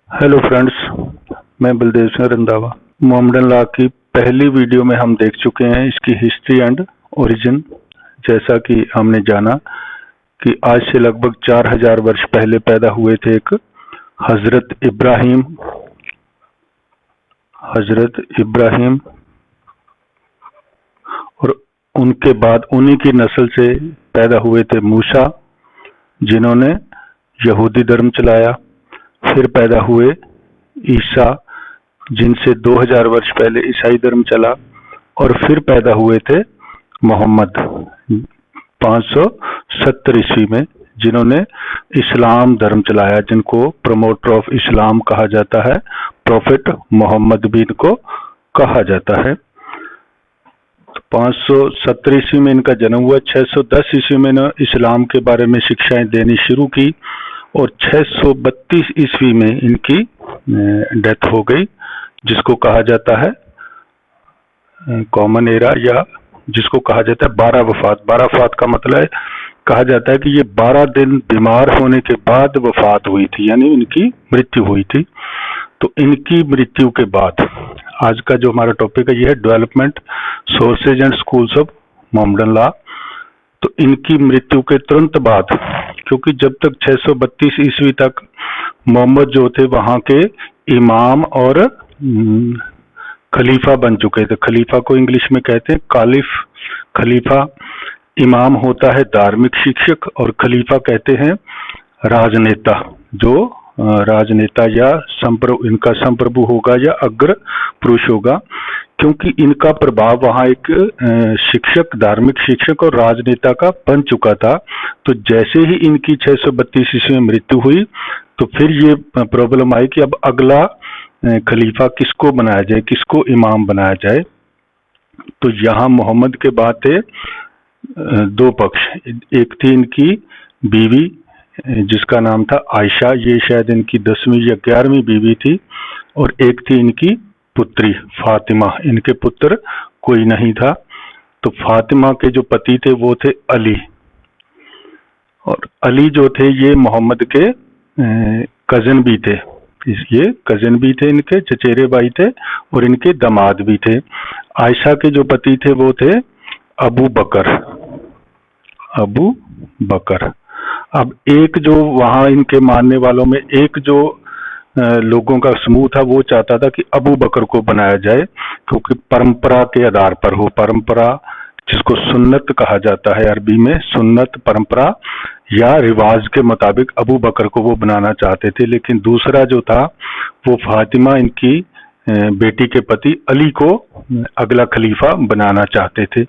Hello friends, मैं Baldev Singh Randhawa. Mohammedan law की पहली वीडियो में हम देख चुके हैं इसकी हिस्ट्री एंड ओरिजिन। जैसा कि हमने जाना कि आज से लगभग 4000 वर्ष पहले पैदा हुए थे एक हजरत इब्राहिम, और उनके बाद उन्हीं की नस्ल से पैदा हुए थे मूसा, जिन्होंने यहूदी धर्म चलाया। फिर पैदा हुए ईसा, जिनसे 2000 वर्ष पहले ईसाई धर्म चला। और फिर पैदा हुए थे मोहम्मद 570 ईस्वी में, जिन्होंने इस्लाम धर्म चलाया, जिनको प्रमोटर ऑफ इस्लाम कहा जाता है। प्रॉफिट मोहम्मद भी इनको कहा जाता है। 570 ईस्वी में इनका जन्म हुआ। 610 ईस्वी में इन्होंने इस्लाम के बारे में शिक्षाएं देनी शुरू की और 632 ईस्वी में इनकी डेथ हो गई, जिसको कहा जाता है कॉमन एरा, या जिसको कहा जाता है 12 वफात। 12 वफात का मतलब है, कहा जाता है कि ये 12 दिन बीमार होने के बाद वफात हुई थी, यानी इनकी मृत्यु हुई थी। तो इनकी मृत्यु के बाद आज का जो हमारा टॉपिक है यह है development, sources and schools of Mohammedan law. तो इनकी मृत्यु के तुरंत बाद, क्योंकि जब तक 632 ईस्वी तक मोहम्मद जो थे वहां के इमाम और खलीफा बन चुके थे। खलीफा को इंग्लिश में कहते हैं कालिफ। खलीफा, इमाम होता है धार्मिक शिक्षक, और खलीफा कहते हैं राजनेता, जो राजनेता या इनका संप्रभु होगा या अग्र पुरुष होगा, क्योंकि इनका प्रभाव वहां एक शिक्षक, धार्मिक शिक्षक और राजनेता का बन चुका था। तो जैसे ही इनकी 632 ईस्वी में मृत्यु हुई, तो फिर ये प्रॉब्लम आई कि अब अगला खलीफा किसको बनाया जाए, किसको इमाम बनाया जाए। तो यहाँ मोहम्मद के बाद थे दो पक्ष। एक थी इनकी बीवी, जिसका नाम था आयशा, ये शायद इनकी 10वीं या 11वीं बीवी थी। और एक थी इनकी पुत्री फातिमा, इनके पुत्र कोई नहीं था। तो फातिमा के जो पति थे वो थे अली, और अली जो थे ये मोहम्मद के कजन भी थे। ये कजन भी थे, इनके चचेरे भाई थे और इनके दामाद भी थे। आयशा के जो पति थे वो थे अबू बकर। अब एक जो वहां इनके मानने वालों में एक जो लोगों का समूह था, वो चाहता था कि अबू बकर को बनाया जाए, क्योंकि परंपरा के आधार पर हो। परंपरा, जिसको सुन्नत कहा जाता है अरबी में, सुन्नत, परंपरा या रिवाज के मुताबिक अबू बकर को वो बनाना चाहते थे। लेकिन दूसरा जो था वो फातिमा, इनकी बेटी के पति अली को अगला खलीफा बनाना चाहते थे।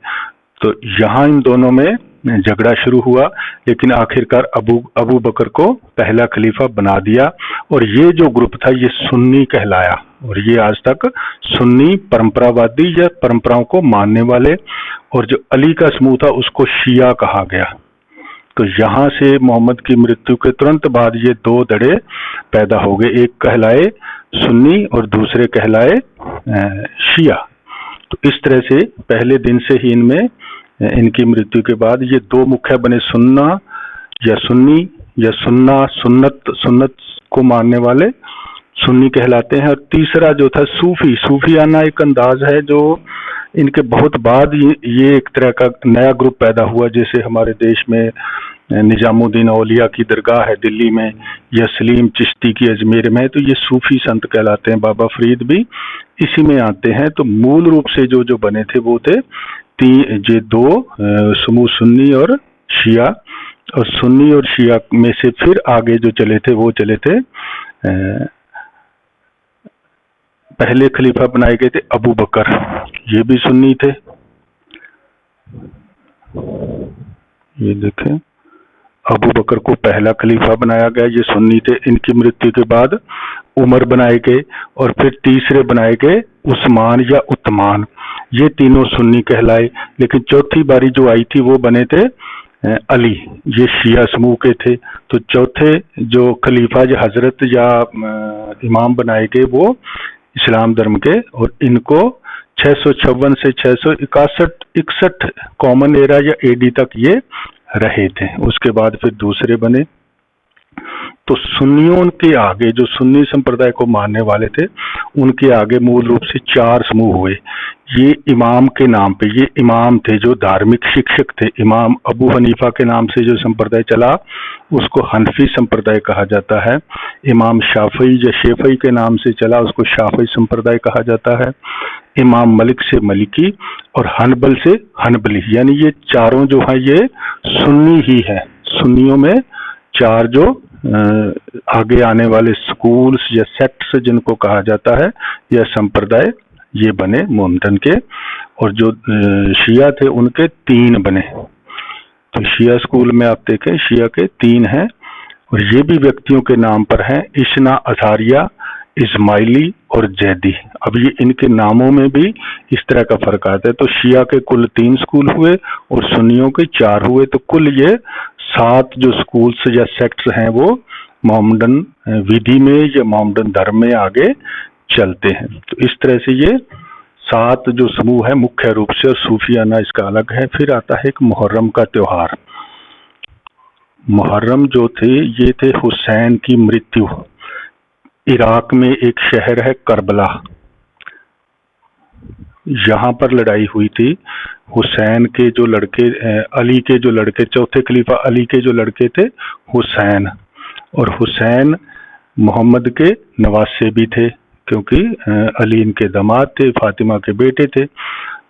तो यहाँ इन दोनों में झगड़ा शुरू हुआ, लेकिन आखिरकार अबू बकर को पहला खलीफा बना दिया। और ये जो ग्रुप था ये सुन्नी कहलाया, और ये आज तक सुन्नी, परंपरावादी या परंपराओं को मानने वाले। और जो अली का समूह था उसको शिया कहा गया। तो यहाँ से मोहम्मद की मृत्यु के तुरंत बाद ये दो धड़े पैदा हो गए, एक कहलाए सुन्नी और दूसरे कहलाए शिया। तो इस तरह से पहले दिन से ही इनमें, इनकी मृत्यु के बाद ये दो मुख्य बने, सुन्ना या सुन्नी या सुन्नत को मानने वाले सुन्नी कहलाते हैं। और तीसरा जो था सूफियाना एक अंदाज है जो इनके बहुत बाद ये एक तरह का नया ग्रुप पैदा हुआ। जैसे हमारे देश में निजामुद्दीन औलिया की दरगाह है दिल्ली में, या सलीम चिश्ती की अजमेर में, तो ये सूफी संत कहलाते हैं। बाबा फरीद भी इसी में आते हैं। तो मूल रूप से जो बने थे वो थे ये दो समूह, सुन्नी और शिया। और सुन्नी और शिया में से फिर आगे जो चले थे वो चले थे, पहले खलीफा बनाए गए थे अबू बकर, ये भी सुन्नी थे। ये देखें, अबू बकर को पहला खलीफा बनाया गया, ये सुन्नी थे। इनकी मृत्यु के बाद उमर बनाए गए, और फिर तीसरे बनाए गए उस्मान या उतमान, ये तीनों सुन्नी कहलाए। लेकिन चौथी बारी जो आई थी वो बने थे अली, ये शिया समूह के थे। तो चौथे जो खलीफा या हजरत या इमाम बनाए गए वो इस्लाम धर्म के, और इनको 656 से 661 कॉमन एरा या एडी तक ये रहे थे। उसके बाद फिर दूसरे बने। तो सुन्नियों के आगे, जो सुन्नी संप्रदाय को मानने वाले थे, उनके आगे मूल रूप से 4 समूह हुए। ये इमाम के नाम पे, ये इमाम थे जो धार्मिक शिक्षक थे। इमाम अबू हनीफा के नाम से जो संप्रदाय चला उसको हनफी संप्रदाय कहा जाता है। इमाम शाफई या शेफई के नाम से चला उसको शाफई संप्रदाय कहा जाता है। इमाम मलिक से मलिकी और हनबल से हनबली, यानी ये चारों जो है ये सुन्नी ही है। सुन्नियों में 4 जो आगे आने वाले स्कूल्स या सेक्ट्स जिनको कहा जाता है या संप्रदाय, ये बने मोहम्मदन के। और जो शिया थे उनके 3 बने। तो शिया स्कूल में आप देखें शिया के 3 हैं और ये भी व्यक्तियों के नाम पर हैं, इस्ना अज़ारिया, इस्माइली और जैदी। अब ये इनके नामों में भी इस तरह का फर्क आता है। तो शिया के कुल 3 स्कूल हुए और सुन्नियों के 4 हुए। तो कुल ये 7 जो स्कूल्स या सेक्ट्स हैं वो मोहम्मदन विधि में या मोहम्मदन धर्म में आगे चलते हैं। तो इस तरह से ये 7 जो समूह है मुख्य रूप से, और सूफियाना इसका अलग है। फिर आता है एक मुहर्रम का त्योहार। मुहर्रम जो थे ये थे हुसैन की मृत्यु। इराक में एक शहर है करबला, यहाँ पर लड़ाई हुई थी। हुसैन के जो लड़के, अली के जो लड़के, चौथे खलीफा अली के जो लड़के थे हुसैन, और हुसैन मोहम्मद के नवासे भी थे क्योंकि अली इनके दामाद थे, फातिमा के बेटे थे।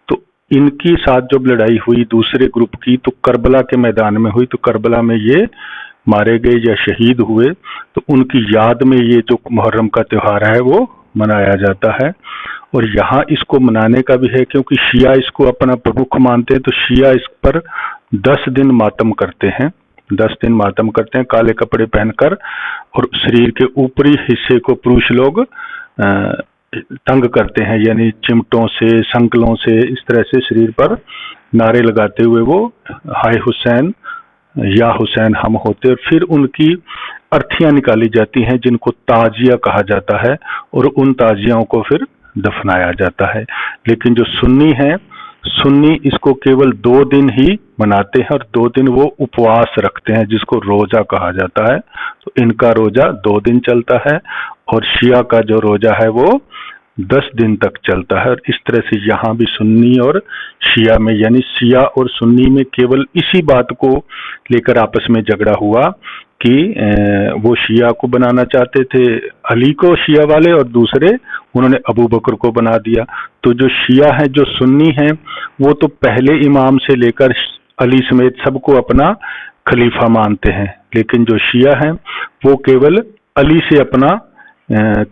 तो इनकी साथ जब लड़ाई हुई दूसरे ग्रुप की तो करबला के मैदान में हुई। तो करबला में ये मारे गए या शहीद हुए, तो उनकी याद में ये जो मुहर्रम का त्योहार है वो मनाया जाता है। और यहाँ इसको मनाने का भी है क्योंकि शिया इसको अपना प्रमुख मानते हैं। तो शिया इस पर 10 दिन मातम करते हैं, 10 दिन मातम करते हैं काले कपड़े पहनकर, और शरीर के ऊपरी हिस्से को पुरुष लोग तंग करते हैं, यानी चिमटों से, संकलों से, इस तरह से शरीर पर नारे लगाते हुए वो हाय हुसैन या हुसैन हम होते। और फिर उनकी अर्थियां निकाली जाती हैं जिनको ताजिया कहा जाता है, और उन ताजियाओं को फिर दफनाया जाता है। लेकिन जो सुन्नी हैं, सुन्नी इसको केवल 2 दिन ही मनाते हैं और 2 दिन वो उपवास रखते हैं जिसको रोजा कहा जाता है। तो इनका रोजा 2 दिन चलता है और शिया का जो रोजा है वो 10 दिन तक चलता है। और इस तरह से यहाँ भी सुन्नी और शिया में, यानी शिया और सुन्नी में केवल इसी बात को लेकर आपस में झगड़ा हुआ कि वो शिया को बनाना चाहते थे अली को शिया वाले, और दूसरे उन्होंने अबू बकर को बना दिया। तो जो शिया है, जो सुन्नी है, वो तो पहले इमाम से लेकर अली समेत सबको अपना खलीफा मानते हैं, लेकिन जो शिया है वो केवल अली से अपना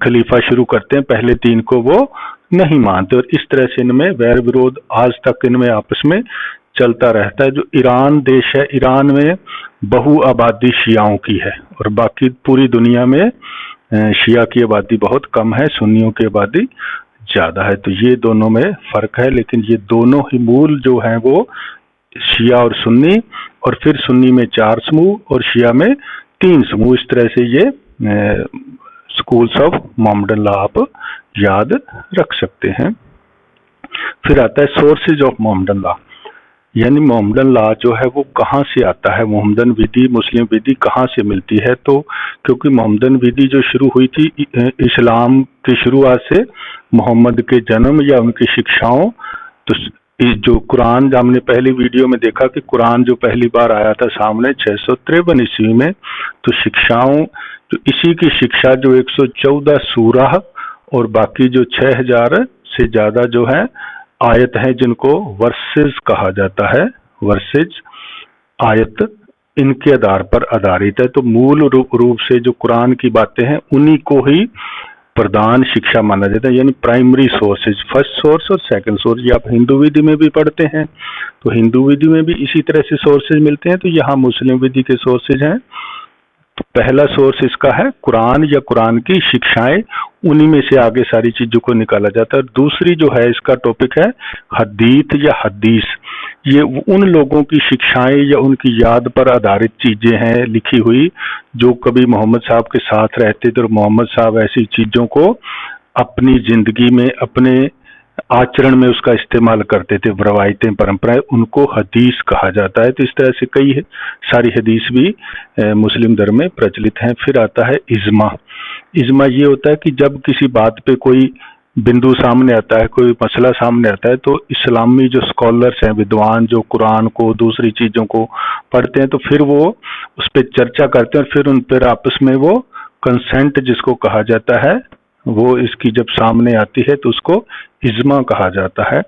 खलीफा शुरू करते हैं, पहले 3 को वो नहीं मानते। और इस तरह से इनमें वैर विरोध आज तक इनमें आपस में चलता रहता है। जो ईरान देश है, ईरान में बहु आबादी शियाओं की है और बाकी पूरी दुनिया में शिया की आबादी बहुत कम है, सुन्नियों की आबादी ज्यादा है। तो ये दोनों में फर्क है, लेकिन ये दोनों ही मूल जो हैं वो शिया और सुन्नी, और फिर सुन्नी में 4 समूह और शिया में 3 समूह। इस तरह से ये स्कूल्स ऑफ मोहम्मदन लॉ आप याद रख सकते हैं। फिर आता है सोर्सेज ऑफ मोहम्मदन लॉ, यानी मोहम्मदन लॉ जो है वो कहाँ से आता है, मोहम्मदन विधि, मुस्लिम विधि कहाँ से मिलती है। तो क्योंकि मोहम्मदन विधि जो शुरू हुई थी इस्लाम की शुरुआत से, मोहम्मद के जन्म या उनकी शिक्षाओं, तो जो कुरान हमने पहली वीडियो में देखा कि कुरान जो पहली बार आया था सामने 653 ईस्वी में, तो शिक्षाओं, तो इसी की शिक्षा जो 114 सूरह और बाकी जो 6000 से ज्यादा जो है आयत हैं जिनको वर्सेस कहा जाता है, वर्सेज आयत, इनके आधार पर आधारित है। तो मूल रूप से जो कुरान की बातें हैं उन्हीं को ही प्रधान शिक्षा माना जाता है, यानी प्राइमरी सोर्सेज, फर्स्ट सोर्स और सेकंड सोर्स। ये आप हिंदू विधि में भी पढ़ते हैं, तो हिंदू विधि में भी इसी तरह से सोर्सेज मिलते हैं। तो यहाँ मुस्लिम विधि के सोर्सेज हैं। तो पहला सोर्स इसका है कुरान या कुरान की शिक्षाएं, उन्हीं में से आगे सारी चीजों को निकाला जाता है। दूसरी जो है इसका टॉपिक है हदीथ या हदीस। ये उन लोगों की शिक्षाएं या उनकी याद पर आधारित चीजें हैं लिखी हुई जो कभी मोहम्मद साहब के साथ रहते थे, और मोहम्मद साहब ऐसी चीजों को अपनी जिंदगी में, अपने आचरण में उसका इस्तेमाल करते थे, रवायतें परंपराएं, उनको हदीस कहा जाता है। तो इस तरह से कई सारी हदीस भी मुस्लिम धर्म में प्रचलित हैं। फिर आता है इज्मा। इज्मा ये होता है कि जब किसी बात पे कोई बिंदु सामने आता है, कोई मसला सामने आता है, तो इस्लामी जो स्कॉलर्स हैं, विद्वान, जो कुरान को दूसरी चीजों को पढ़ते हैं, तो फिर वो उस पर चर्चा करते हैं और फिर उन पर आपस में वो कंसेंट जिसको कहा जाता है, वो इसकी जब सामने आती है तो उसको इज्मा कहा जाता है।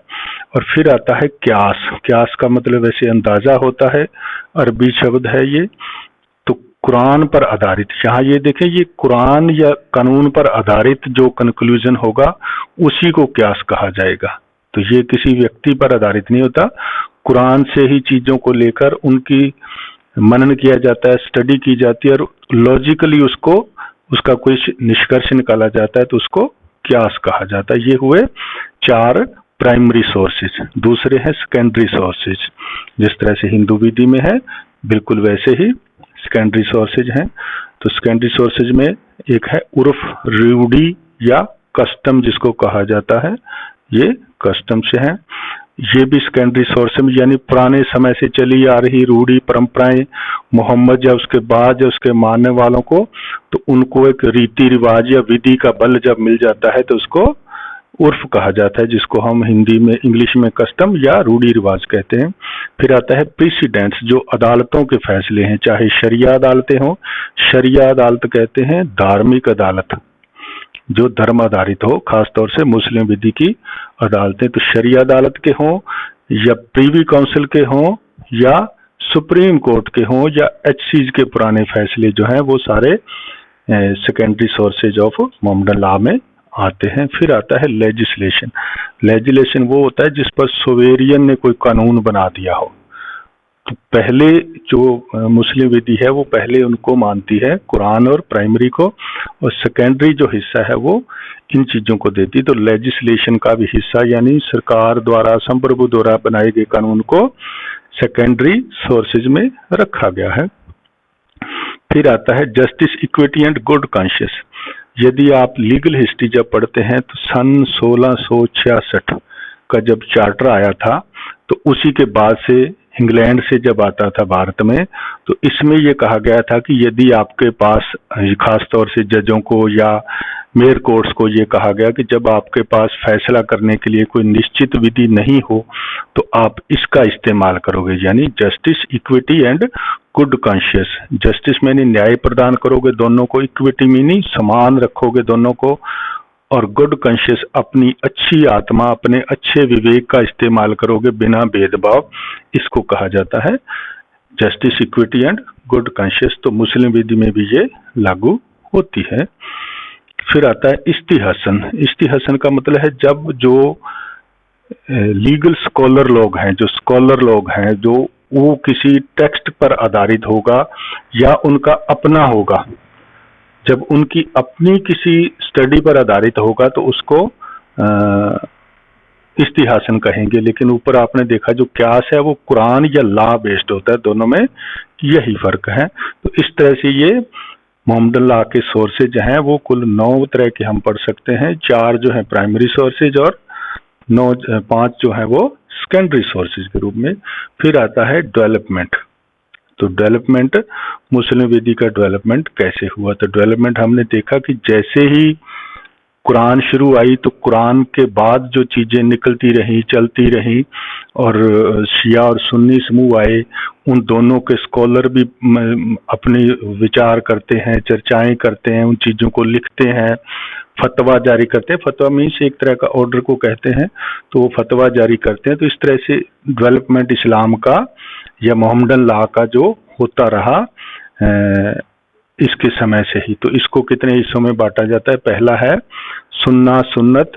और फिर आता है क्यास। क्यास का मतलब वैसे अंदाजा होता है, अरबी शब्द है ये। तो कुरान पर आधारित, यहाँ ये देखें, ये कुरान या कानून पर आधारित जो कंक्लूजन होगा उसी को क्यास कहा जाएगा। तो ये किसी व्यक्ति पर आधारित नहीं होता, कुरान से ही चीजों को लेकर उनकी मनन किया जाता है, स्टडी की जाती है और लॉजिकली उसका कोई निष्कर्ष निकाला जाता है, तो उसको क्यास कहा जाता है। ये हुए 4 प्राइमरी सोर्सेज। दूसरे हैं सेकेंडरी सोर्सेज। जिस तरह से हिंदू विधि में है, बिल्कुल वैसे ही सेकेंडरी सोर्सेज हैं। तो सेकेंडरी सोर्सेज में एक है उर्फ, रूढ़ी या कस्टम जिसको कहा जाता है, ये कस्टम से है। ये भी सेकेंडरी सोर्स में, यानी पुराने समय से चली आ रही रूढ़ी परंपराएं, मोहम्मद या उसके बाद या उसके मानने वालों को, तो उनको एक रीति रिवाज या विधि का बल जब मिल जाता है तो उसको उर्फ कहा जाता है, जिसको हम हिंदी में, इंग्लिश में कस्टम या रूढ़ी रिवाज कहते हैं। फिर आता है प्रेसिडेंट्स, जो अदालतों के फैसले हैं, चाहे शरिया अदालतें हों। शरिया अदालत कहते हैं धार्मिक अदालत, जो धर्म आधारित हो, खासतौर से मुस्लिम विधि की अदालतें। तो शरिया अदालत के हों या प्रीवी काउंसिल के हों या सुप्रीम कोर्ट के हों या एचसीज के पुराने फैसले जो हैं, वो सारे secondary sources of Mohammedan law में आते हैं। फिर आता है लेजिस्लेशन। लेजिस्लेशन वो होता है जिस पर सोवेरियन ने कोई कानून बना दिया हो। तो पहले जो मुस्लिम विधि है वो पहले उनको मानती है, कुरान और प्राइमरी को, और सेकेंडरी जो हिस्सा है वो इन चीजों को देती। तो लेजिस्लेशन का भी हिस्सा, यानी सरकार द्वारा, संप्रभु द्वारा बनाए गए कानून को सेकेंडरी सोर्सेज में रखा गया है। फिर आता है justice, equity and good conscious. यदि आप लीगल हिस्ट्री जब पढ़ते हैं तो सन 1666 का जब चार्टर आया था, तो उसी के बाद से, इंग्लैंड से जब आता था भारत में, तो इसमें यह कहा गया था कि यदि आपके पास, खास तौर से जजों को या मेयर कोर्ट्स को ये कहा गया कि जब आपके पास फैसला करने के लिए कोई निश्चित विधि नहीं हो तो आप इसका इस्तेमाल करोगे, यानी justice, equity and good conscious. Justice मैंने न्याय प्रदान करोगे दोनों को, इक्विटी मीनिंग समान रखोगे दोनों को, और गुड कॉन्शियस अपनी अच्छी आत्मा, अपने अच्छे विवेक का इस्तेमाल करोगे बिना भेदभाव, इसको कहा जाता है justice, equity and good conscious. तो मुस्लिम विधि में भी ये लागू होती है। फिर आता है इस्तिहसन। इस्तिहसन का मतलब है जब जो लीगल स्कॉलर लोग हैं, जो स्कॉलर लोग हैं, जो वो किसी टेक्स्ट पर आधारित होगा या उनका अपना होगा, जब उनकी अपनी किसी स्टडी पर आधारित होगा तो उसको इस्तिहासन कहेंगे। लेकिन ऊपर आपने देखा जो क्यास है वो कुरान या लॉ बेस्ड होता है, दोनों में यही फर्क है। तो इस तरह से ये मोहम्मदन लॉ के सोर्सेज हैं वो कुल 9 तरह के हम पढ़ सकते हैं। 4 जो है प्राइमरी सोर्सेज और 5 जो है वो सेकेंडरी सोर्सेज के रूप में। फिर आता है डेवलपमेंट। तो डेवलपमेंट, मुस्लिम विधि का डेवलपमेंट कैसे हुआ? तो डेवलपमेंट हमने देखा कि जैसे ही कुरान शुरू आई तो कुरान के बाद जो चीजें निकलती रही, चलती रही, और शिया और सुन्नी समूह आए, उन दोनों के स्कॉलर भी अपनी विचार करते हैं, चर्चाएं करते हैं, उन चीजों को लिखते हैं, फतवा जारी करते हैं। फतवा मीन्स एक तरह का ऑर्डर को कहते हैं, तो वो फतवा जारी करते हैं। तो इस तरह से डेवलपमेंट इस्लाम का या मोहम्मदन लॉ का जो होता रहा इसके समय से ही। तो इसको कितने हिस्सों में बांटा जाता है? पहला है सुन्ना, सुन्नत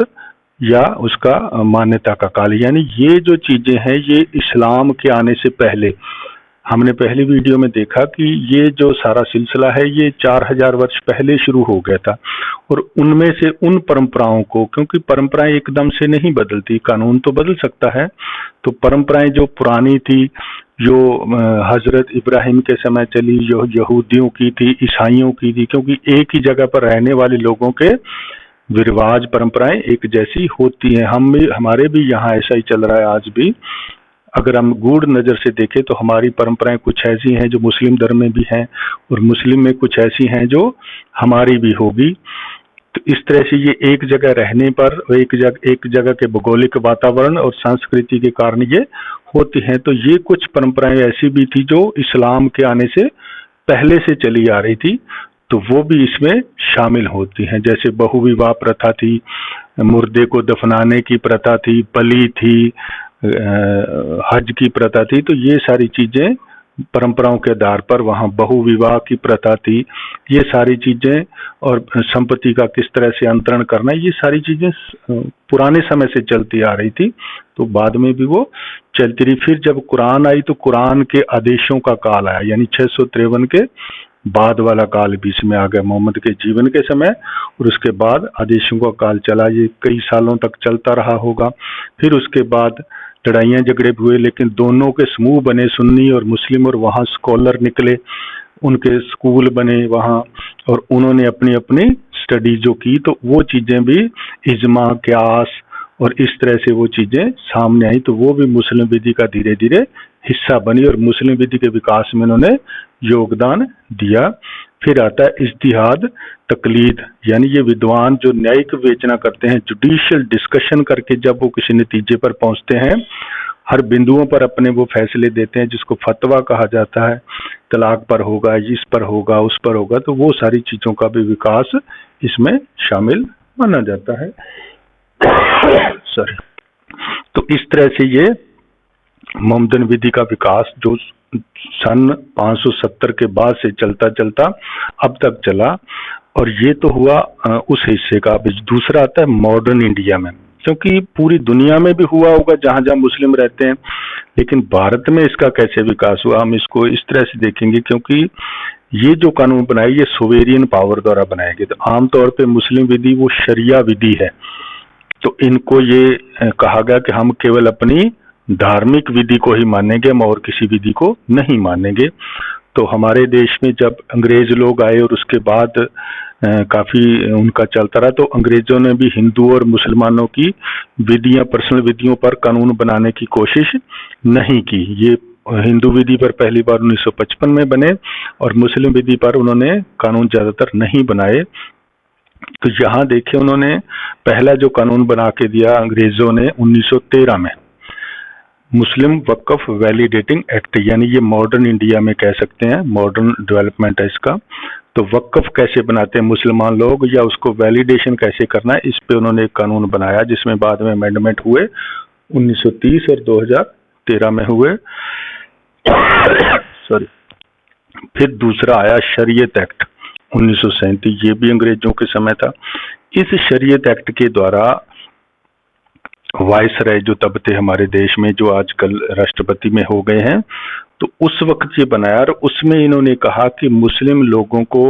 या उसका मान्यता का काल, यानी ये जो चीजें हैं ये इस्लाम के आने से पहले, हमने पहली वीडियो में देखा कि ये जो सारा सिलसिला है ये 4000 वर्ष पहले शुरू हो गया था। और उनमें से उन परंपराओं को, क्योंकि परंपराएं एकदम से नहीं बदलती, कानून तो बदल सकता है, तो परंपराएं जो पुरानी थी, जो हजरत इब्राहिम के समय चली, जो यहूदियों की थी, ईसाइयों की थी, क्योंकि एक ही जगह पर रहने वाले लोगों के रिवाज परंपराएं एक जैसी होती हैं। हम भी, हमारे भी यहाँ ऐसा ही चल रहा है आज भी। अगर हम गूढ़ नजर से देखें तो हमारी परंपराएं कुछ ऐसी हैं जो मुस्लिम धर्म में भी हैं, और मुस्लिम में कुछ ऐसी हैं जो हमारी भी होगी। तो इस तरह से ये एक जगह रहने पर, एक जगह के भौगोलिक वातावरण और संस्कृति के कारण ये होती हैं। तो ये कुछ परंपराएं ऐसी भी थी जो इस्लाम के आने से पहले से चली आ रही थी, तो वो भी इसमें शामिल होती हैं। जैसे बहुविवाह प्रथा थी, मुर्दे को दफनाने की प्रथा थी, बलि थी, हज की प्रथा थी। तो ये सारी चीजें परंपराओं के आधार पर, वहाँ बहुविवाह की प्रथा थी, ये सारी चीजें, और संपत्ति का किस तरह से अंतरण करना, ये सारी चीजें पुराने समय से चलती आ रही थी। तो बाद में भी वो चलती रही। फिर जब कुरान आई तो कुरान के आदेशों का काल आया, यानी 653 के बाद वाला काल बीच में आ गया, मोहम्मद के जीवन के समय, और उसके बाद आदेशों का काल चला। ये कई सालों तक चलता रहा होगा। फिर उसके बाद लड़ाइयाँ झगड़े भी हुए, लेकिन दोनों के समूह बने, सुन्नी और मुस्लिम, और वहाँ स्कॉलर निकले, उनके स्कूल बने वहाँ, और उन्होंने अपनी अपनी स्टडी जो की, तो वो चीज़ें भी इज्मा, क्यास और इस तरह से वो चीज़ें सामने आई। तो वो भी मुस्लिम विधि का धीरे धीरे हिस्सा बनी, और मुस्लिम विधि के विकास में उन्होंने योगदान दिया। फिर आता है इज्तिहाद, तकलीद, यानी ये विद्वान जो न्यायिक विवेचना करते हैं, जुडिशियल डिस्कशन करके जब वो किसी नतीजे पर पहुंचते हैं, हर बिंदुओं पर अपने वो फैसले देते हैं, जिसको फतवा कहा जाता है। तलाक पर होगा, इस पर होगा, उस पर होगा, तो वो सारी चीजों का भी विकास इसमें शामिल माना जाता है। सॉरी। तो इस तरह से ये मोमदन विधि का विकास जो सन 570 के बाद से चलता चलता अब तक चला, और ये तो हुआ उस हिस्से का। अब दूसरा आता है मॉडर्न इंडिया में, क्योंकि पूरी दुनिया में भी हुआ होगा जहां जहां मुस्लिम रहते हैं, लेकिन भारत में इसका कैसे विकास हुआ, हम इसको इस तरह से देखेंगे। क्योंकि ये जो कानून बनाए, ये सोवेरियन पावर द्वारा बनाए गए। तो आमतौर पे मुस्लिम विधि वो शरिया विधि है, तो इनको ये कहा गया कि हम केवल अपनी धार्मिक विधि को ही मानेंगे, हम और किसी विधि को नहीं मानेंगे। तो हमारे देश में जब अंग्रेज लोग आए और उसके बाद काफी उनका चलता रहा, तो अंग्रेजों ने भी हिंदू और मुसलमानों की विधियां, पर्सनल विधियों पर कानून बनाने की कोशिश नहीं की। ये हिंदू विधि पर पहली बार 1955 में बने, और मुस्लिम विधि पर उन्होंने कानून ज्यादातर नहीं बनाए। तो यहाँ देखे, उन्होंने पहला जो कानून बना के दिया अंग्रेजों ने 1913 में, मुस्लिम वक्फ वैलिडेटिंग एक्ट, यानी ये मॉडर्न इंडिया में कह सकते हैं, मॉडर्न डेवलपमेंट है इसका। तो वक्फ कैसे बनाते हैं मुसलमान लोग, या उसको वैलिडेशन कैसे करना है, इस पे उन्होंने एक कानून बनाया, जिसमें बाद में अमेंडमेंट हुए 1930 और 2013 में हुए। सॉरी। फिर दूसरा आया शरीयत एक्ट 1937, ये भी अंग्रेजों के समय था। इस शरीयत एक्ट के द्वारा वायसराय जो तब थे हमारे देश में, जो आजकल राष्ट्रपति में हो गए हैं, तो उस वक्त ये बनाया, और उसमें इन्होंने कहा कि मुस्लिम लोगों को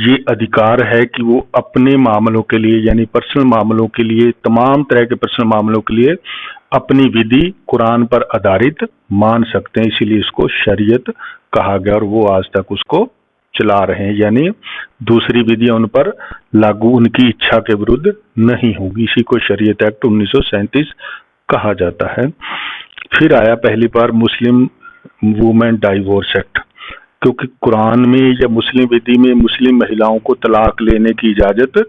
ये अधिकार है कि वो अपने मामलों के लिए, यानी पर्सनल मामलों के लिए, तमाम तरह के पर्सनल मामलों के लिए अपनी विधि कुरान पर आधारित मान सकते हैं। इसीलिए इसको शरीयत कहा गया, और वो आज तक उसको चला रहे हैं, यानी दूसरी विधियां उन पर लागू उनकी इच्छा के विरुद्ध नहीं होगी। इसी को शरीयत एक्ट 1937 कहा जाता है। फिर आया पहली बार मुस्लिम वुमेन डाइवोर्स एक्ट, क्योंकि कुरान में या मुस्लिम विधि में मुस्लिम महिलाओं को तलाक लेने की इजाजत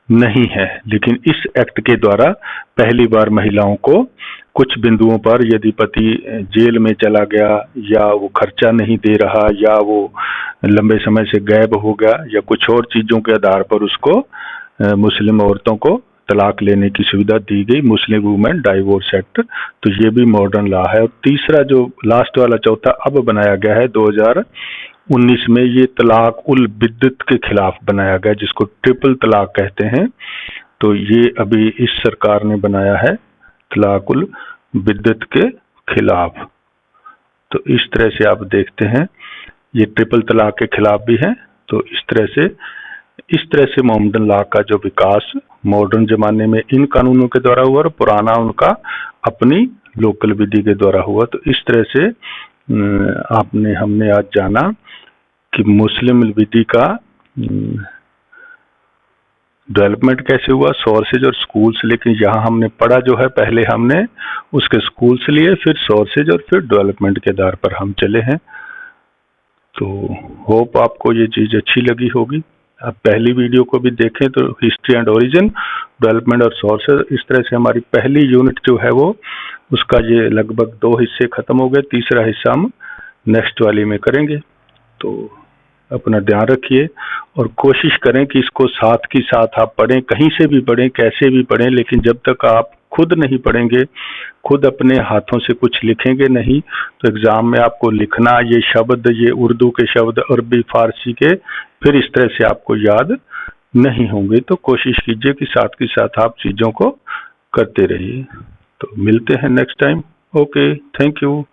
नहीं है, लेकिन इस एक्ट के द्वारा पहली बार महिलाओं को कुछ बिंदुओं पर, यदि पति जेल में चला गया, या वो खर्चा नहीं दे रहा, या वो लंबे समय से गायब हो गया, या कुछ और चीजों के आधार पर उसको मुस्लिम औरतों को तलाक लेने की सुविधा दी गई, मुस्लिम वुमेन डाइवोर्स एक्ट। तो ये भी मॉडर्न लॉ है। और तीसरा जो लास्ट वाला, चौथा अब बनाया गया है 2019 में, ये तलाक उल बिद्दत के खिलाफ बनाया गया, जिसको ट्रिपल तलाक कहते हैं। तो ये अभी इस सरकार ने बनाया है, तलाक उल बिद्दत के खिलाफ। तो इस तरह से आप देखते हैं, ये ट्रिपल तलाक के खिलाफ भी है। तो इस तरह से मोहम्मदन लॉ का जो विकास मॉडर्न जमाने में इन कानूनों के द्वारा हुआ, और पुराना उनका अपनी लोकल विधि के द्वारा हुआ। तो इस तरह से हमने आज जाना कि मुस्लिम विधि का डेवलपमेंट कैसे हुआ, सोर्सेज और स्कूल्स, लेकिन यहाँ हमने पढ़ा जो है पहले हमने उसके स्कूल्स लिए, फिर सोर्सेज और फिर डेवलपमेंट के आधार पर हम चले हैं। तो होप आपको ये चीज़ अच्छी लगी होगी। आप पहली वीडियो को भी देखें तो हिस्ट्री एंड ओरिजिन, डेवलपमेंट और सोर्सेज, इस तरह से हमारी पहली यूनिट जो है वो उसका ये लगभग 2 हिस्से खत्म हो गए, तीसरा हिस्सा हम नेक्स्ट वाली में करेंगे। तो अपना ध्यान रखिए और कोशिश करें कि इसको साथ की साथ आप पढ़ें, कहीं से भी पढ़ें, कैसे भी पढ़ें, लेकिन जब तक आप खुद नहीं पढ़ेंगे, खुद अपने हाथों से कुछ लिखेंगे नहीं, तो एग्जाम में आपको लिखना ये शब्द, ये उर्दू के शब्द, अरबी फारसी के, फिर इस तरह से आपको याद नहीं होंगे। तो कोशिश कीजिए कि साथ के साथ आप चीज़ों को करते रहिए। तो मिलते हैं next time. Okay, thank you.